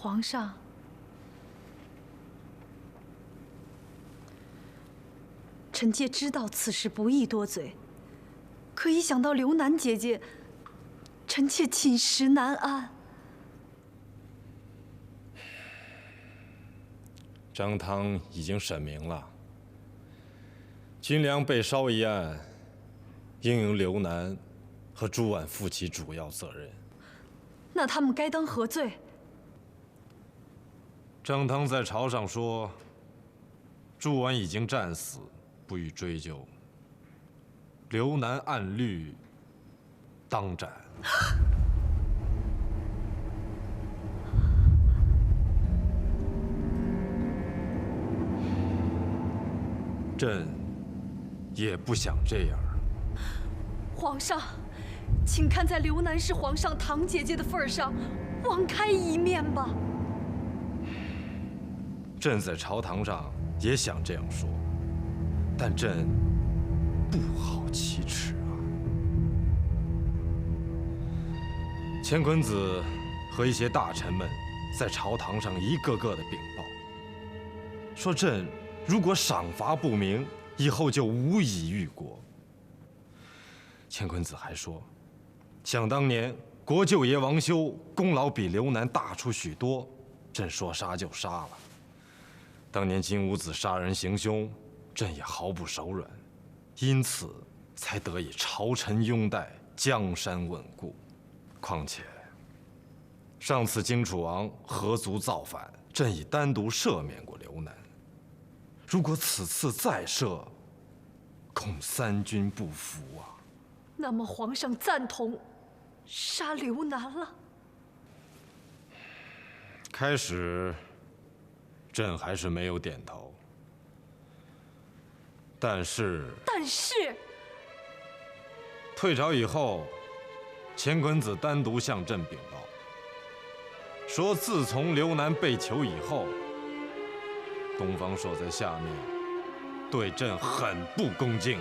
皇上，臣妾知道此事不宜多嘴，可一想到刘楠姐姐，臣妾寝食难安。张汤已经审明了，军粮被烧一案，应由刘楠和朱婉负起主要责任。那他们该当何罪？张汤在朝上说，朱婉已经战死，不予追究。刘楠按律当斩。朕也不想这样。皇上，请看在刘楠是皇上堂姐姐的份上，网开一面吧。朕在朝堂上也想这样说，但朕不好启齿啊。乾坤子和一些大臣们在朝堂上一个个的禀报，说朕如果赏罚不明，以后就无以御国。乾坤子还说，想当年国舅爷王修功劳比刘楠大出许多，朕说杀就杀了。当年金吾子杀人行凶，朕也毫不手软，因此才得以朝臣拥戴，江山稳固。况且上次荆楚王合族造反，朕已单独赦免过刘楠。如果此次再赦，恐三军不服啊。那么皇上赞同杀刘楠了？开始，朕还是没有点头。但是退朝以后，乾坤子单独向朕禀报，说自从刘楠被囚以后，东方朔在下面对朕很不恭敬。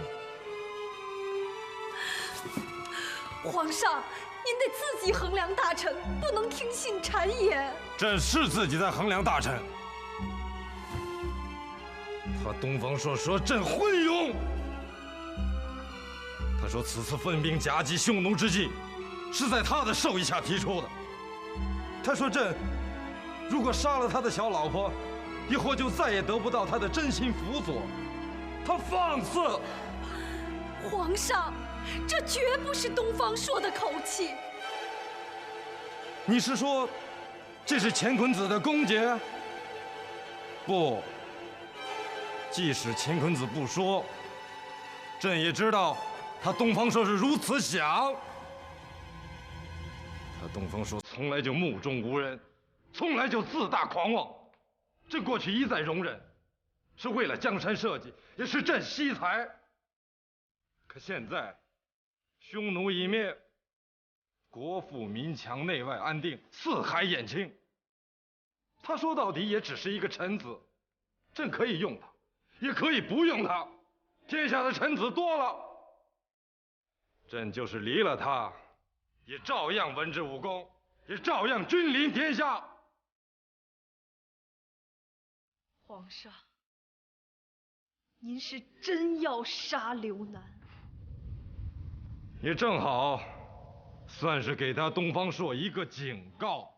皇上，您得自己衡量大臣，不能听信谗言。朕是自己在衡量大臣。他东方朔说朕昏庸，他说此次分兵夹击匈奴之计，是在他的授意下提出的。他说朕如果杀了他的小老婆，以后就再也得不到他的真心辅佐。他放肆！皇上，这绝不是东方朔的口气。你是说，这是乾坤子的功捷？不，即使乾坤子不说，朕也知道他东方朔是如此想。他东方朔从来就目中无人，从来就自大狂妄。朕过去一再容忍，是为了江山社稷，也是朕惜才。可现在，匈奴已灭，国富民强，内外安定，四海眼清。他说到底也只是一个臣子，朕可以用他，也可以不用他。天下的臣子多了，朕就是离了他，也照样文治武功，也照样君临天下。皇上，您是真要杀刘楠？也正好，算是给他东方朔一个警告。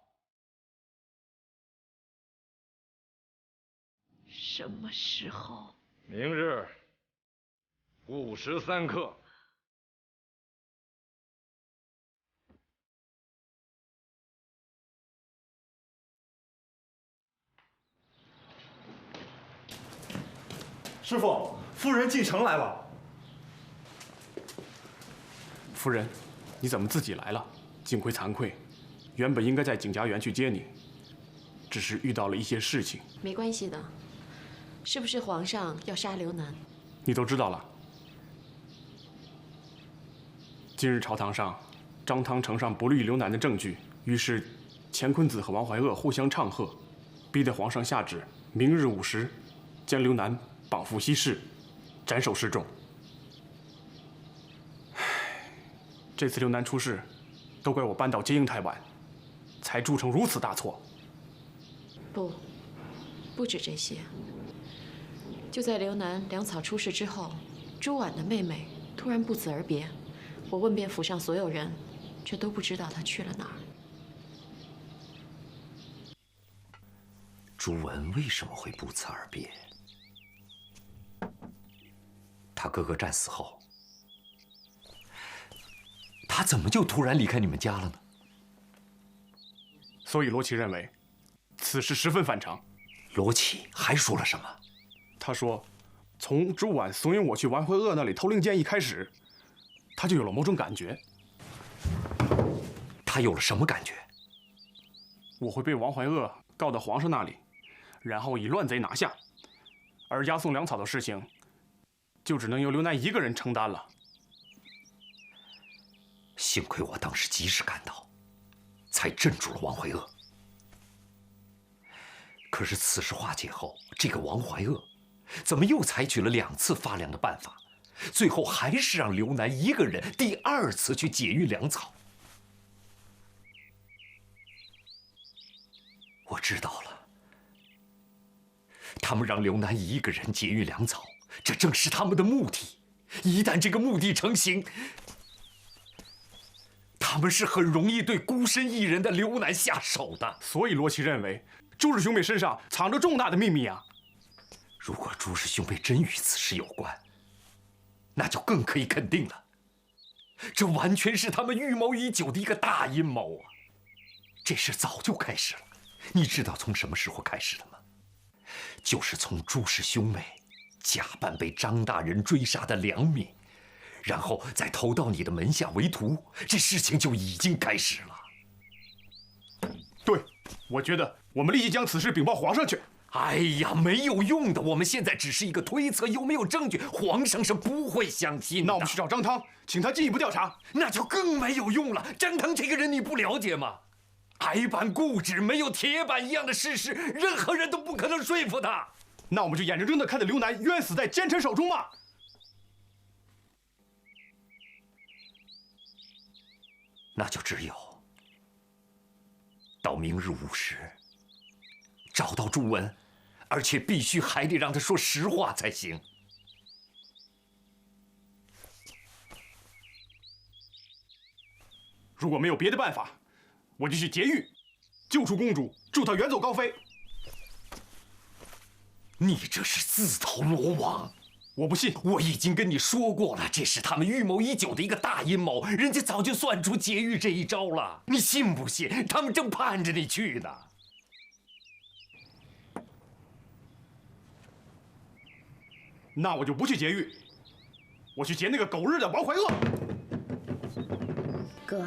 什么时候？明日午时3刻。师傅，夫人进城来了。夫人，你怎么自己来了？幸亏惭愧，原本应该在景家园去接你，只是遇到了一些事情。没关系的，是不是皇上要杀刘楠？你都知道了。今日朝堂上，张汤呈上不利于刘楠的证据，于是乾坤子和王怀鄂互相唱和，逼得皇上下旨，明日午时将刘楠绑赴西市，斩首示众。这次刘楠出事，都怪我扳倒接应太晚，才铸成如此大错。不止这些。就在刘南粮草出事之后，朱婉的妹妹突然不辞而别，我问遍府上所有人，却都不知道她去了哪儿。朱文为什么会不辞而别？他哥哥战死后，他怎么就突然离开你们家了呢？所以罗琦认为，此事十分反常。罗琦还说了什么？他说，从朱婉怂恿我去王怀鄂那里偷令箭一开始，他就有了某种感觉。他有了什么感觉？我会被王怀鄂告到皇上那里，然后以乱贼拿下，而押送粮草的事情，就只能由刘南一个人承担了。幸亏我当时及时赶到，才镇住了王怀鄂。可是此事化解后，这个王怀鄂怎么又采取了2次发粮的办法，最后还是让刘南一个人第2次去解运粮草？我知道了，他们让刘南一个人解运粮草，这正是他们的目的。一旦这个目的成型，他们是很容易对孤身一人的刘南下手的。所以罗琦认为，朱氏兄妹身上藏着重大的秘密啊！如果朱氏兄妹真与此事有关，那就更可以肯定了，这完全是他们预谋已久的一个大阴谋啊！这事早就开始了，你知道从什么时候开始的吗？就是从朱氏兄妹假扮被张大人追杀的良民，然后再投到你的门下为徒，这事情就已经开始了。对，我觉得我们立即将此事禀报皇上去。哎呀，没有用的，我们现在只是一个推测，又没有证据，皇上是不会相信的。那我们去找张汤，请他进一步调查，那就更没有用了。张腾这个人你不了解吗？矮板固执，没有铁板一样的事实，任何人都不可能说服他。那我们就眼睁睁地看着刘南冤死在奸臣手中嘛。那就只有到明日午时找到朱文，而且必须还得让他说实话才行。如果没有别的办法，我就去劫狱，救出公主，助她远走高飞。你这是自投罗网！我不信，我已经跟你说过了，这是他们预谋已久的一个大阴谋，人家早就算出劫狱这一招了。你信不信？他们正盼着你去呢。那我就不去劫狱，我去劫那个狗日的王怀鄂。哥，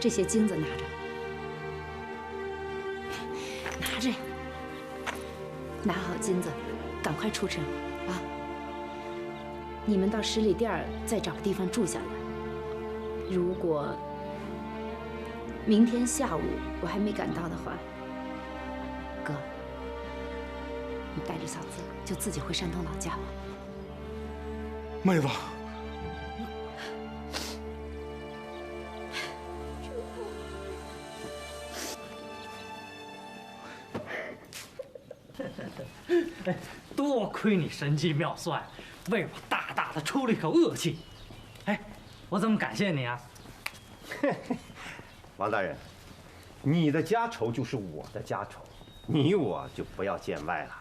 这些金子拿着，拿着呀！拿好金子，赶快出城啊！你们到十里店再找个地方住下来。如果明天下午我还没赶到的话，哥，你带着嫂子就自己回山东老家吧。妹子，多亏你神机妙算，为我大大的出了一口恶气。哎，我怎么感谢你啊？王大人，你的家仇就是我的家仇，你我就不要见外了。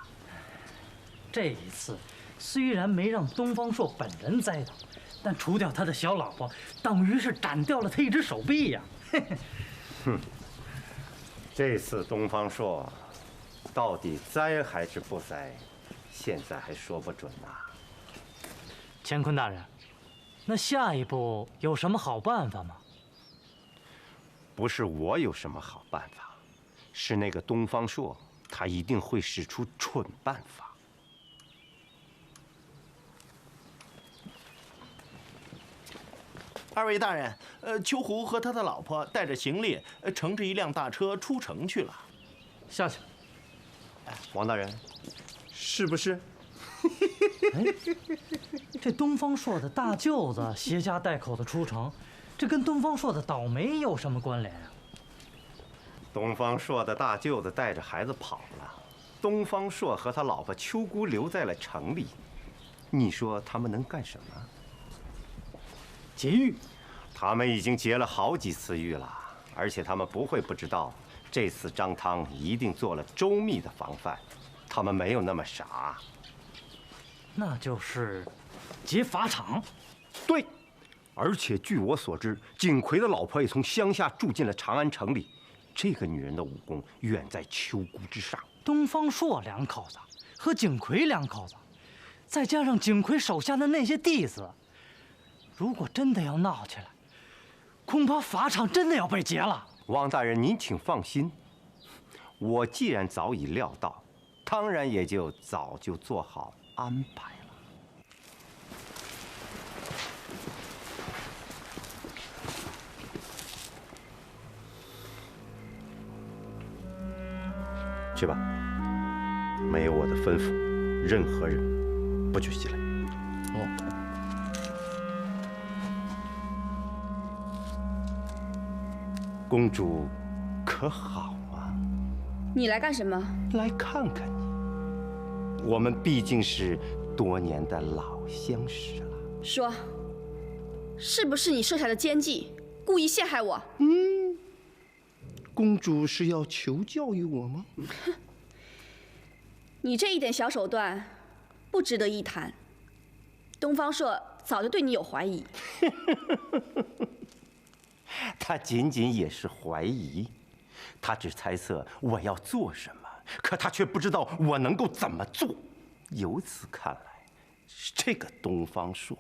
这一次虽然没让东方朔本人栽倒，但除掉他的小老婆，等于是斩掉了他一只手臂呀。哼，这次东方朔到底栽还是不栽，现在还说不准呐。乾坤大人，那下一步有什么好办法吗？不是我有什么好办法，是那个东方朔，他一定会使出蠢办法。二位大人，秋胡和他的老婆带着行李，乘着一辆大车出城去了。下去。王大人，是不是？哎，这东方朔的大舅子携家带口的出城，这跟东方朔的倒霉有什么关联啊？东方朔的大舅子带着孩子跑了，东方朔和他老婆秋姑留在了城里。你说他们能干什么？劫狱。他们已经劫了好几次狱了，而且他们不会不知道，这次张汤一定做了周密的防范，他们没有那么傻。那就是劫法场。对，而且据我所知，景奎的老婆也从乡下住进了长安城里。这个女人的武功远在秋姑之上。东方朔两口子和景奎两口子，再加上景奎手下的那些弟子，如果真的要闹起来，恐怕法场真的要被劫了。王大人，您请放心，我既然早已料到，当然也就早就做好安排了。去吧，没有我的吩咐，任何人不许进来。哦。公主可好啊？你来干什么？来看看你。我们毕竟是多年的老相识了。说，是不是你设下的奸计，故意陷害我？公主是要求教于我吗？你这一点小手段，不值得一谈。东方朔早就对你有怀疑。他仅仅也是怀疑，他只猜测我要做什么，可他却不知道我能够怎么做。由此看来，这个东方朔，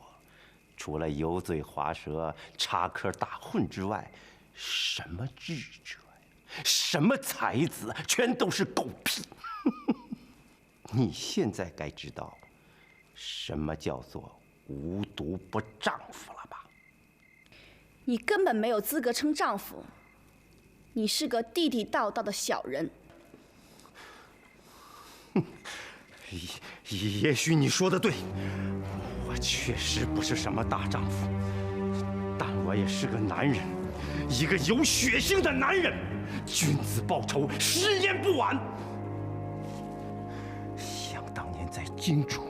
除了油嘴滑舌、插科打诨之外，什么智者呀，什么才子，全都是狗屁。你现在该知道，什么叫做无毒不丈夫了吧？你根本没有资格称丈夫，你是个地地道道的小人。也许你说的对，我确实不是什么大丈夫，但我也是个男人，一个有血性的男人。君子报仇，10年不晚。想当年在荆州，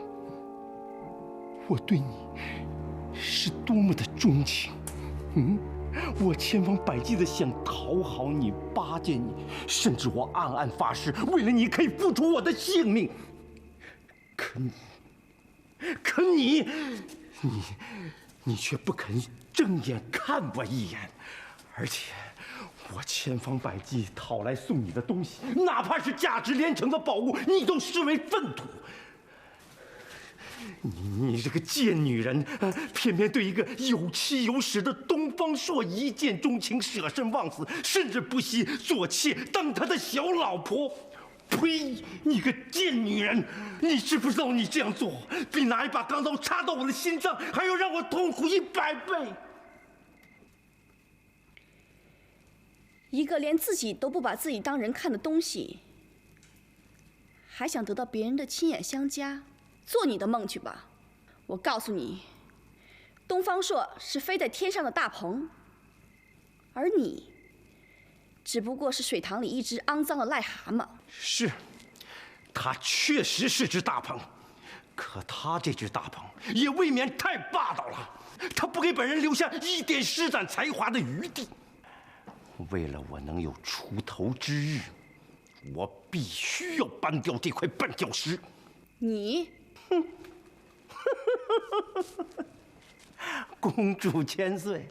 我对你是多么的钟情。我千方百计的想讨好你、巴结你，甚至我暗暗发誓，为了你可以付出我的性命。可你却不肯正眼看我一眼，而且我千方百计讨来送你的东西，哪怕是价值连城的宝物，你都视为粪土。你这个贱女人，偏偏对一个有妻有室的东方朔一见钟情，舍身忘死，甚至不惜做妾当他的小老婆。呸！你个贱女人，你知不知道你这样做，比拿一把钢刀插到我的心脏还要让我痛苦100倍？一个连自己都不把自己当人看的东西，还想得到别人的亲眼相加，做你的梦去吧！我告诉你，东方朔是飞在天上的大鹏，而你只不过是水塘里一只肮脏的癞蛤蟆。是，他确实是只大鹏，可他这只大鹏也未免太霸道了，他不给本人留下一点施展才华的余地。为了我能有出头之日，我必须要搬掉这块绊脚石。你，公主千岁，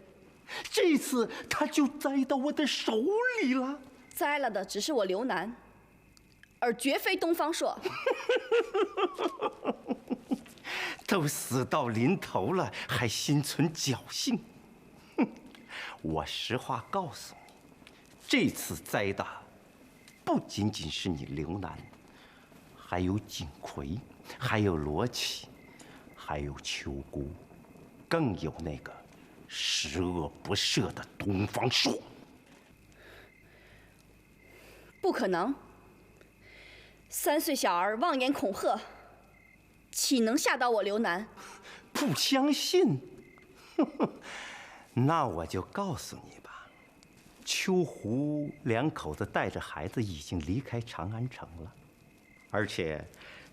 这次他就栽到我的手里了。栽了的只是我刘楠，而绝非东方朔。都死到临头了，还心存侥幸。我实话告诉你，这次栽的不仅仅是你刘楠，还有景奎，还有罗启，还有秋姑，更有那个十恶不赦的东方朔。不可能！3岁小儿妄言恐吓，岂能吓倒我刘楠？不相信？那我就告诉你吧，秋胡两口子带着孩子已经离开长安城了，而且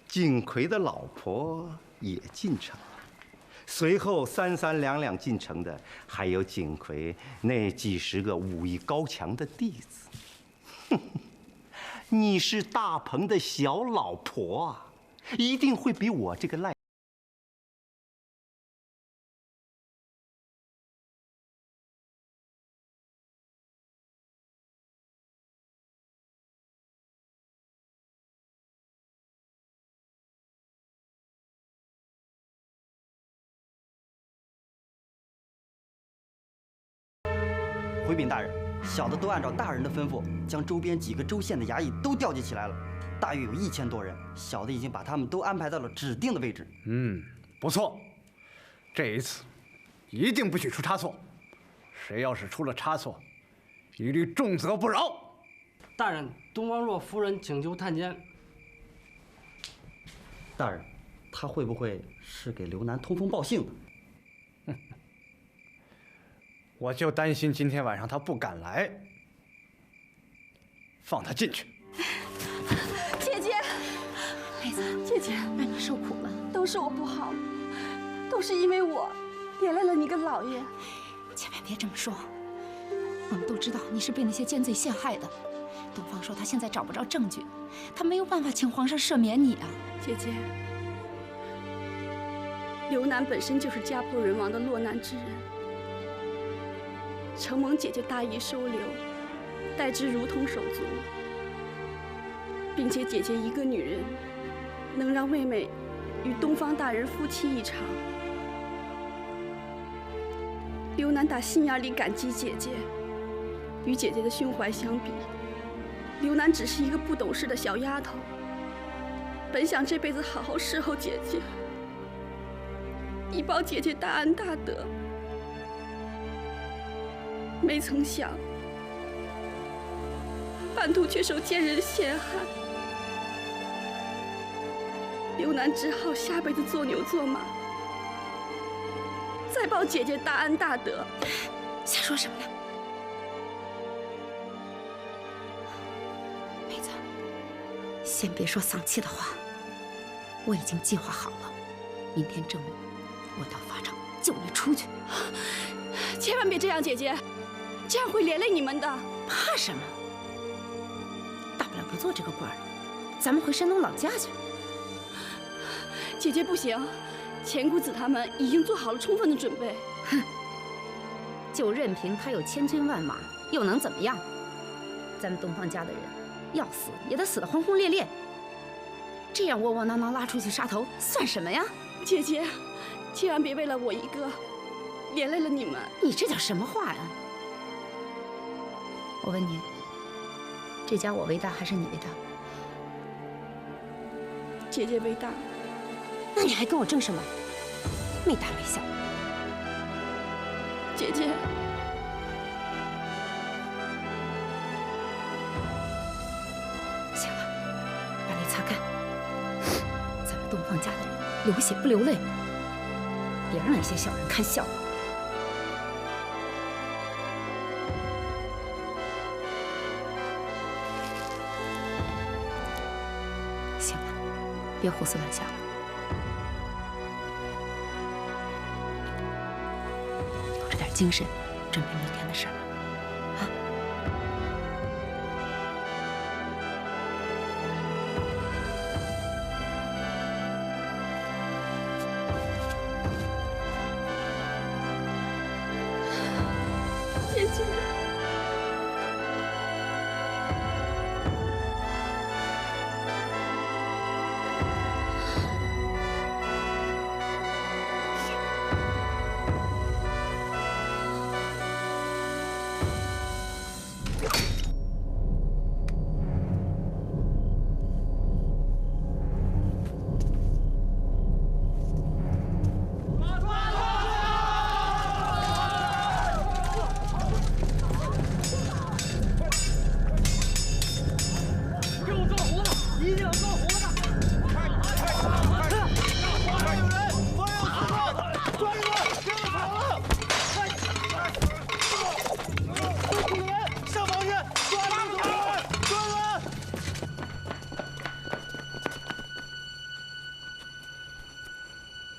景奎的老婆也进城了。随后三三两两进城的，还有景奎那几十个武艺高强的弟子。哼，你是大鹏的小老婆啊，一定会比我这个赖。回禀大人，小的都按照大人的吩咐，将周边几个州县的衙役都调集起来了，大约有1000多人。小的已经把他们都安排到了指定的位置。不错，这一次一定不许出差错。谁要是出了差错，一律重责不饶。大人，东方朔夫人请求探监。大人，他会不会是给刘楠通风报信的？我就担心今天晚上他不敢来，放他进去。姐姐，妹子，姐姐，让你受苦了，都是我不好，都是因为我连累了你个老爷。千万别这么说，我们都知道你是被那些奸贼陷害的。东方说他现在找不着证据，他没有办法请皇上赦免你啊。姐姐，刘楠本身就是家破人亡的落难之人，承蒙姐姐大义收留，待之如同手足，并且姐姐一个女人，能让妹妹与东方大人夫妻一场。刘楠打心眼里感激姐姐，与姐姐的胸怀相比，刘楠只是一个不懂事的小丫头。本想这辈子好好侍候姐姐，以报姐姐大恩大德，没曾想半途却受奸人陷害。刘楠只好下辈子做牛做马，再报姐姐大恩大德。瞎说什么呢？妹子，先别说丧气的话，我已经计划好了，明天正午我到法场救你出去。千万别这样，姐姐，这样会连累你们的。怕什么？大不了不做这个官了，咱们回山东老家去。姐姐不行，钱姑子他们已经做好了充分的准备。哼，就任凭他有千军万马，又能怎么样？咱们东方家的人，要死也得死得轰轰烈烈。这样窝窝囊囊拉出去杀头，算什么呀？姐姐，千万别为了我一个，连累了你们。你这叫什么话呀？我问你，这家我为大还是你为大？姐姐为大。那你还跟我争什么？没大没小。姐姐，行了，把泪擦干。咱们东方家的人流血不流泪，别让那些小人看笑话。行了，别胡思乱想了。精神，准备明天的事儿吧，啊！姐姐。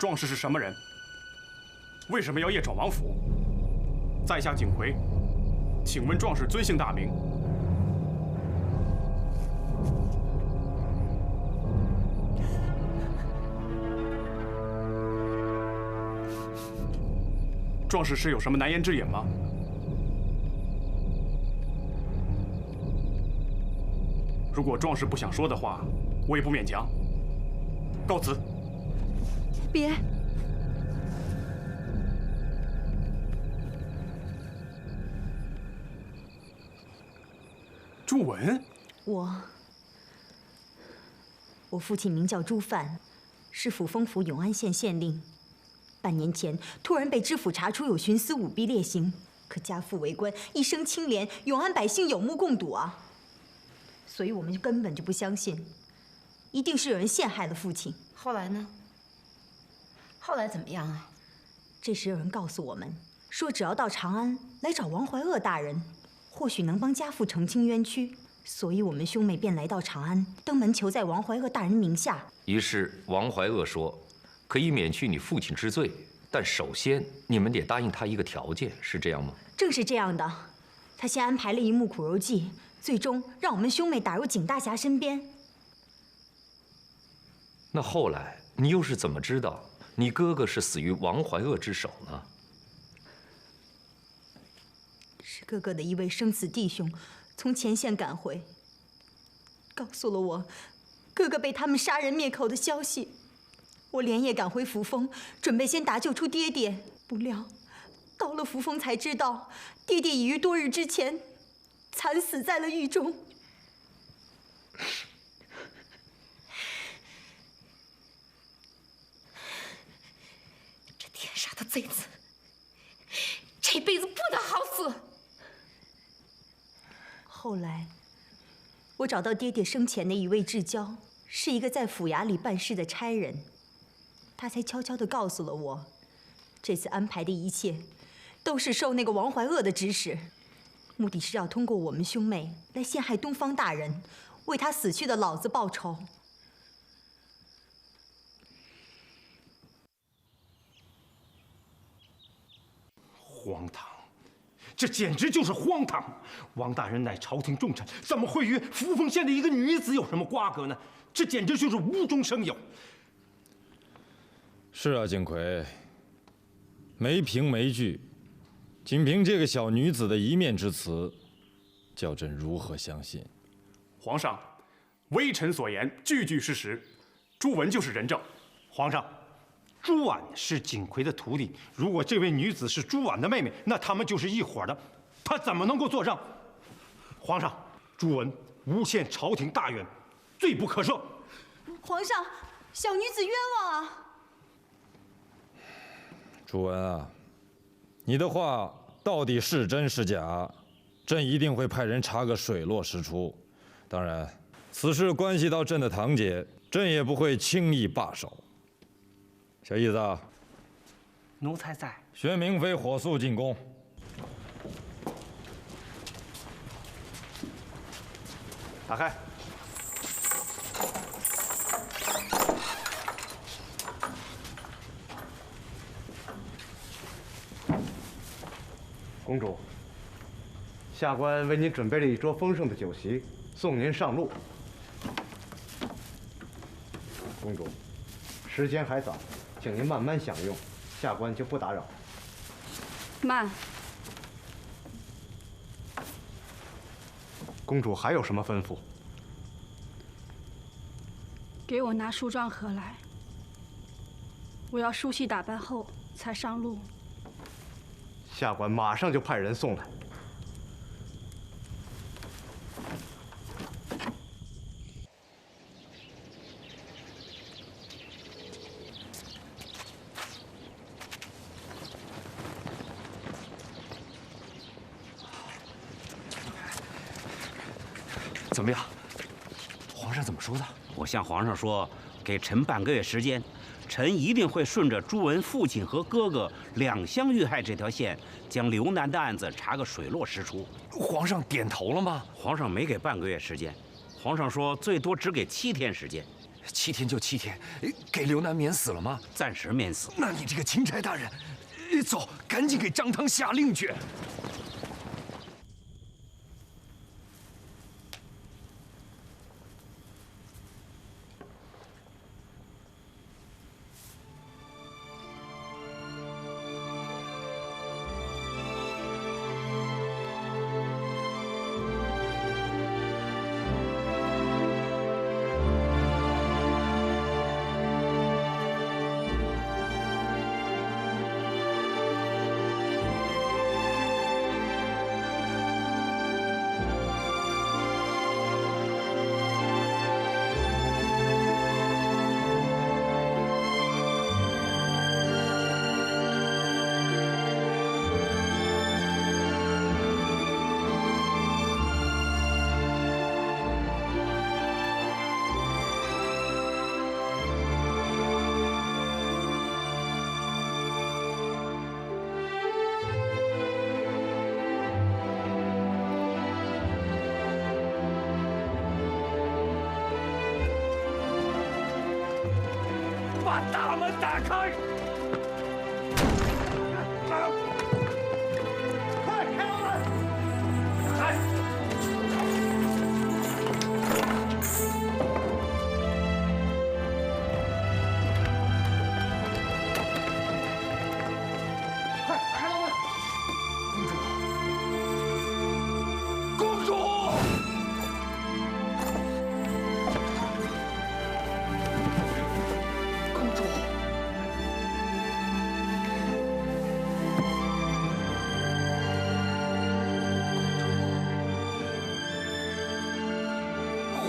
壮士是什么人？为什么要夜闯王府？在下景奎，请问壮士尊姓大名？壮士是有什么难言之隐吗？如果壮士不想说的话，我也不勉强。告辞。别！朱文，我父亲名叫朱范，是抚丰府永安县县令。半年前突然被知府查出有徇私舞弊劣行，可家父为官，一生清廉，永安百姓有目共睹啊。所以我们根本就不相信，一定是有人陷害了父亲。后来呢？后来怎么样啊？这时有人告诉我们，说只要到长安来找王怀鄂大人，或许能帮家父澄清冤屈。所以我们兄妹便来到长安，登门求在王怀鄂大人名下。于是王怀鄂说，可以免去你父亲之罪，但首先你们得答应他一个条件，是这样吗？正是这样的，他先安排了一幕苦肉计，最终让我们兄妹打入景大侠身边。那后来你又是怎么知道你哥哥是死于王怀鄂之手呢？是哥哥的一位生死弟兄从前线赶回，告诉了我哥哥被他们杀人灭口的消息。我连夜赶回扶风，准备先搭救出爹爹。不料到了扶风才知道，爹爹已于多日之前惨死在了狱中。这天杀的贼子，这辈子不得好死。后来，我找到爹爹生前的一位至交，是一个在府衙里办事的差人，他才悄悄地告诉了我，这次安排的一切，都是受那个王怀鄂的指使，目的是要通过我们兄妹来陷害东方大人，为他死去的老子报仇。荒唐！这简直就是荒唐！王大人乃朝廷重臣，怎么会与扶风县的一个女子有什么瓜葛呢？这简直就是无中生有。是啊，景奎，没凭没据，仅凭这个小女子的一面之词，叫朕如何相信？皇上，微臣所言句句事实，朱文就是人证。皇上，朱婉是景奎的徒弟，如果这位女子是朱婉的妹妹，那他们就是一伙的，他怎么能够作证？皇上，朱文诬陷朝廷大员，罪不可赦。皇上，小女子冤枉啊！朱文啊，你的话到底是真是假？朕一定会派人查个水落石出。当然，此事关系到朕的堂姐，朕也不会轻易罢手。小姨子，奴才在。宣明妃火速进宫。打开。公主，下官为您准备了一桌丰盛的酒席，送您上路。公主，时间还早，请您慢慢享用，下官就不打扰。慢。公主还有什么吩咐？给我拿梳妆盒来，我要梳洗打扮后才上路。下官马上就派人送来。怎么样？皇上怎么说的？我向皇上说，给臣半个月时间，臣一定会顺着朱文父亲和哥哥两相遇害这条线，将刘楠的案子查个水落石出。皇上点头了吗？皇上没给半个月时间，皇上说最多只给7天时间。7天就7天，给刘楠免死了吗？暂时免死。那你这个钦差大人，走，赶紧给张汤下令去。把大门打开！快开门！开！快打开门！公主！公主！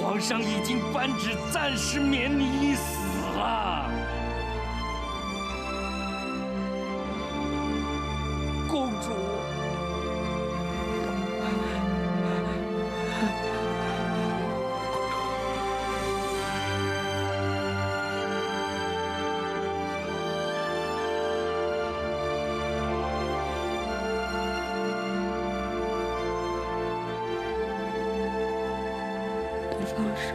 皇上已经颁旨暂时免你一死了，公主。放手。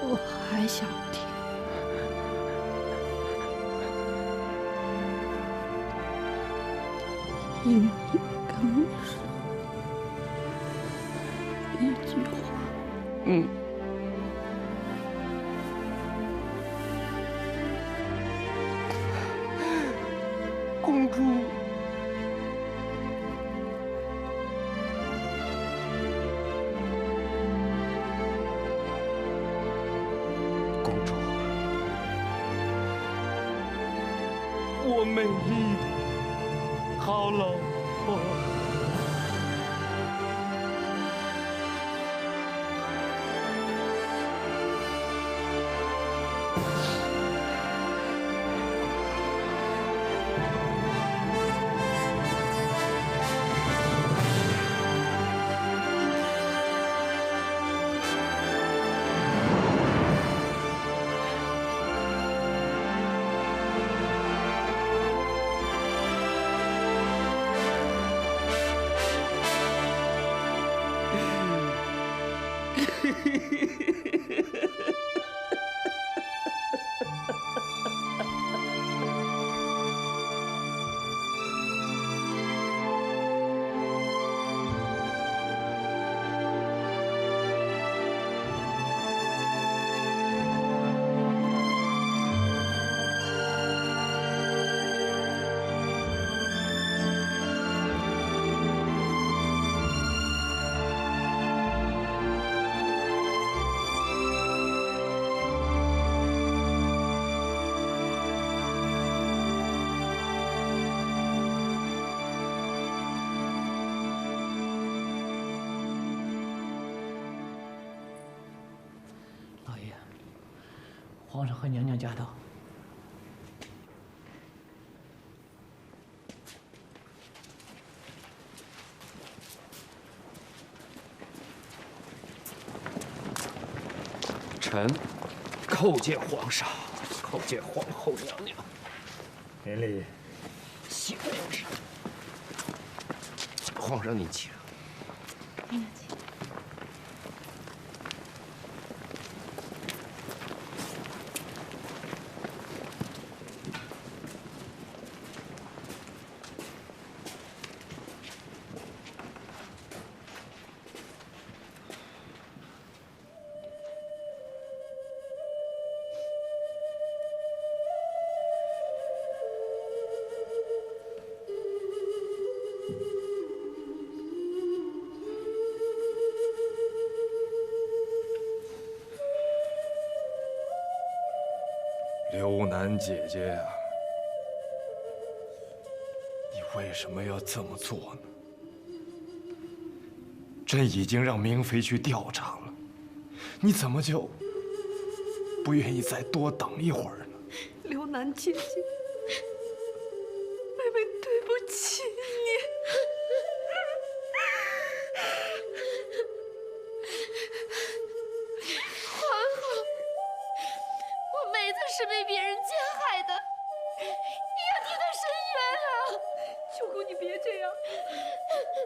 我还想听。听你跟我说一句话。公主。我美丽的好老婆。皇上和娘娘驾到。臣叩见皇上，叩见皇后娘娘。免礼。谢皇上。皇上您请。娘娘请。刘楠姐姐呀，你为什么要这么做呢？朕已经让明妃去调查了，你怎么就不愿意再多等一会儿呢？刘楠姐姐，妹妹对不起你。皇后，我妹子是被别人奸害的，你要替她伸冤啊！秋姑，你别这样，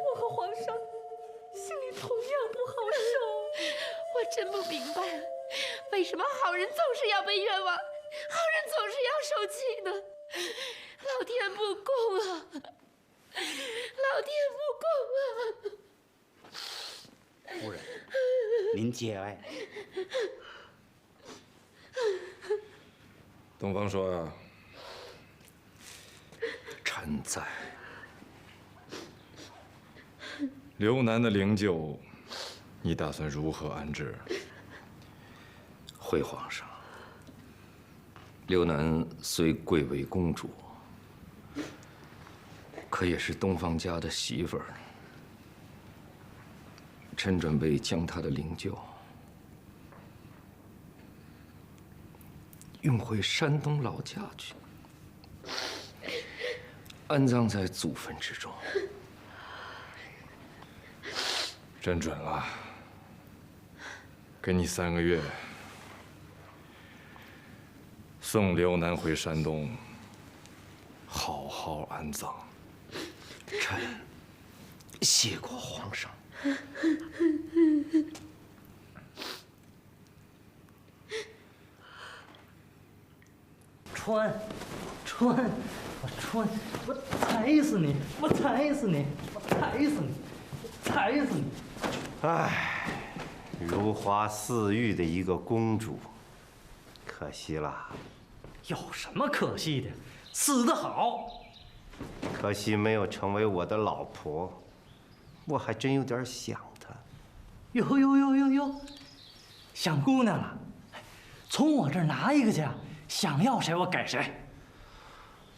我和皇上心里同样不好受。我真不明白，为什么好人总是要被冤枉，好人总是要受气呢？老天不公啊！老天不公啊！夫人，您节哀。东方说啊，臣在。刘楠的灵柩，你打算如何安置？回皇上，刘楠虽贵为公主，可也是东方家的媳妇儿。臣准备将她的灵柩运回山东老家去，安葬在祖坟之中。朕准了，给你3个月，送刘楠回山东，好好安葬。臣谢过皇上。我踩死你！我踩死你！我踩死你！踩死你！唉，如花似玉的一个公主，可惜了。有什么可惜的？死得好。可惜没有成为我的老婆，我还真有点想她。哟，想姑娘了。从我这儿拿一个去，想要谁我给谁。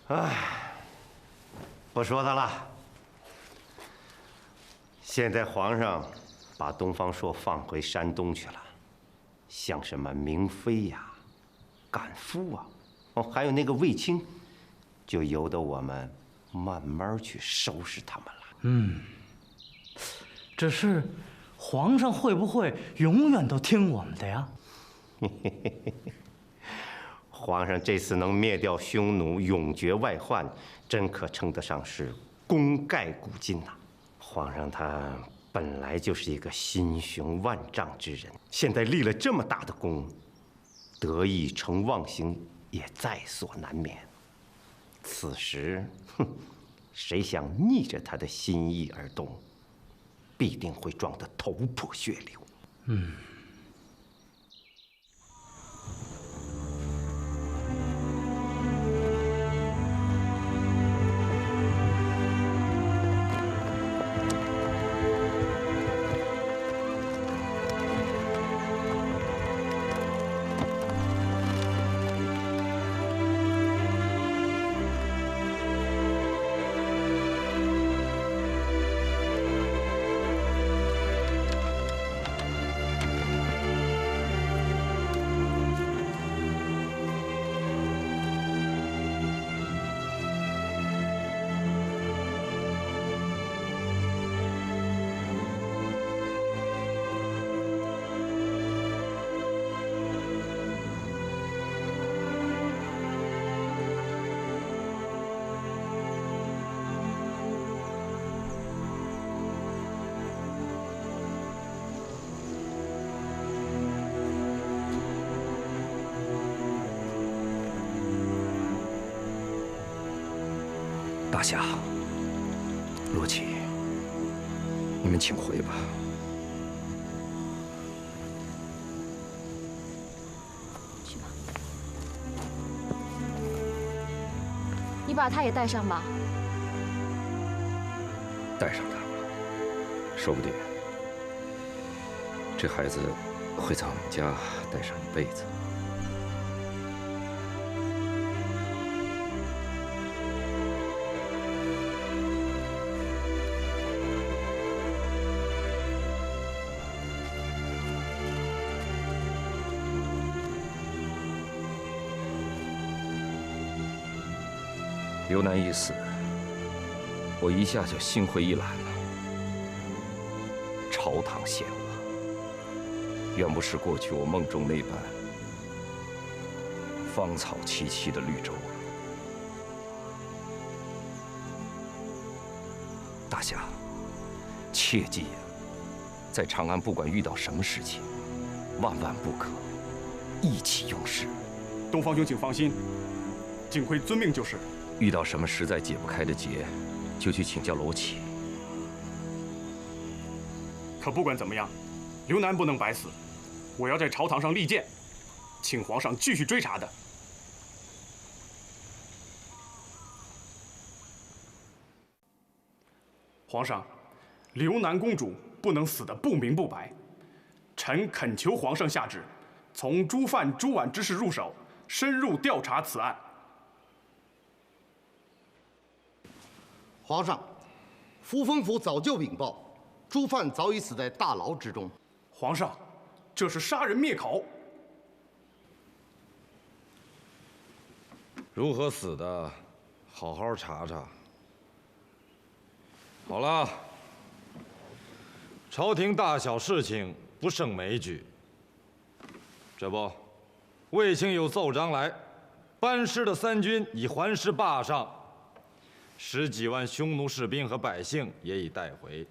唉，不说她了。现在皇上把东方朔放回山东去了，像什么明妃呀、赶夫啊，还有那个卫青，就由得我们慢慢去收拾他们了。只是皇上会不会永远都听我们的呀？皇上这次能灭掉匈奴，永绝外患，真可称得上是功盖古今呐。皇上他本来就是一个心雄万丈之人，现在立了这么大的功，得意成妄行也在所难免。此时，谁想逆着他的心意而动，必定会撞得头破血流。大侠、罗琦，你们请回吧。去吧。你把他也带上吧。带上他吧，说不定这孩子会在我们家待上一辈子。刘南一死，我一下就心灰意懒了。朝堂陷我，远不是过去我梦中那般芳草萋萋的绿洲了。大侠，切记呀，在长安不管遇到什么事情，万万不可意气用事。东方兄，请放心，景奎遵命就是。遇到什么实在解不开的结，就去请教罗启。可不管怎么样，刘南不能白死，我要在朝堂上立谏，请皇上继续追查的。皇上，刘南公主不能死得不明不白，臣恳求皇上下旨，从朱范、朱婉之事入手，深入调查此案。皇上，扶风府早就禀报，朱范早已死在大牢之中。皇上，这是杀人灭口。如何死的，好好查查。好了，朝廷大小事情不胜枚举。这不，卫青有奏章来，班师的三军已还师坝上。10几万匈奴士兵和百姓也已带回，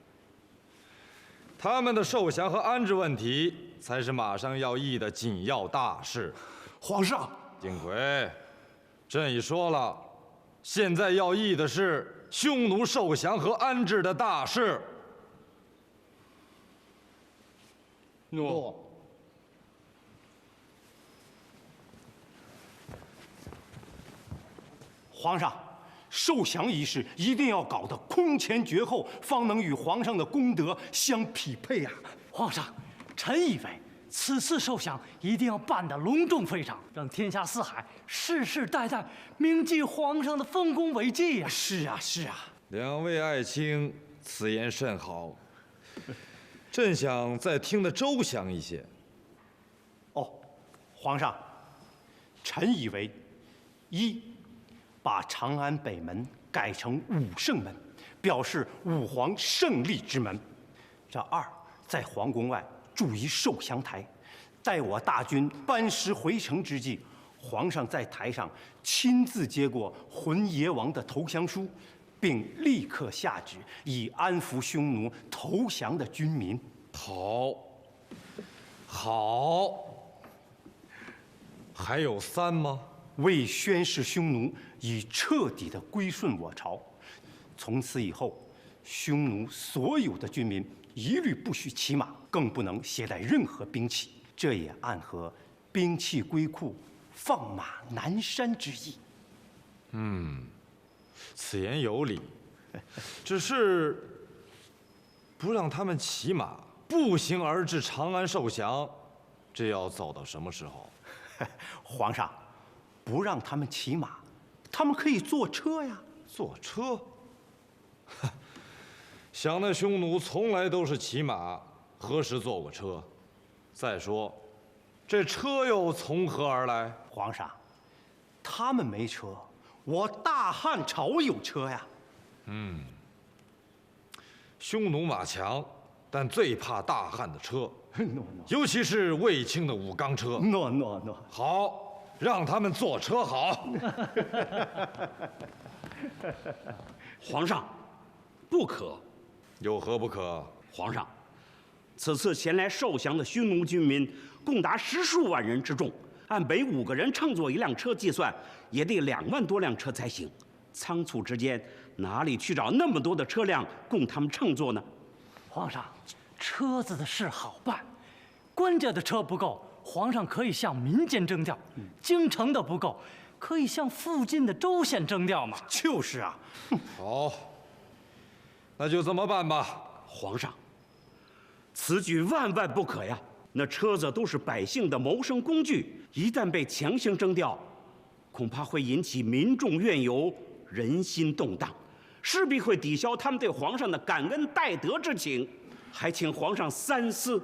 他们的受降和安置问题才是马上要议的紧要大事。皇上，景奎，朕已说了，现在要议的是匈奴受降和安置的大事。诺。皇上。受降一事一定要搞得空前绝后，方能与皇上的功德相匹配啊！皇上，臣以为此次受降一定要办得隆重非常，让天下四海世世代代铭记皇上的丰功伟绩呀！是啊，是啊。两位爱卿，此言甚好。朕想再听得周详一些。哦，皇上，臣以为，一。把长安北门改成武圣门，表示武皇胜利之门。这二，在皇宫外筑一受降台，待我大军班师回城之际，皇上在台上亲自接过浑邪王的投降书，并立刻下旨，以安抚匈奴投降的军民。好，好。还有3吗？为宣示匈奴已彻底的归顺我朝，从此以后，匈奴所有的军民一律不许骑马，更不能携带任何兵器。这也暗合兵器归库，放马南山之意。此言有理，只是不让他们骑马，步行而至长安受降，这要走到什么时候？皇上。不让他们骑马，他们可以坐车呀。坐车？想那匈奴从来都是骑马，何时坐过车？再说，这车又从何而来？皇上，他们没车，我大汉朝有车呀。匈奴马强，但最怕大汉的车，尤其是卫青的武钢车。诺。好。让他们坐车好。皇上，不可。有何不可？皇上，此次前来受降的匈奴军民共达10数万人之众，按每5个人乘坐1辆车计算，也得2万多辆车才行。仓促之间，哪里去找那么多的车辆供他们乘坐呢？皇上，车子的事好办，官家的车不够。皇上可以向民间征调，京城的不够，可以向附近的州县征调嘛。就是啊。好，那就这么办吧。皇上，此举万万不可呀！那车子都是百姓的谋生工具，一旦被强行征调，恐怕会引起民众怨尤，人心动荡，势必会抵消他们对皇上的感恩戴德之情。还请皇上三思。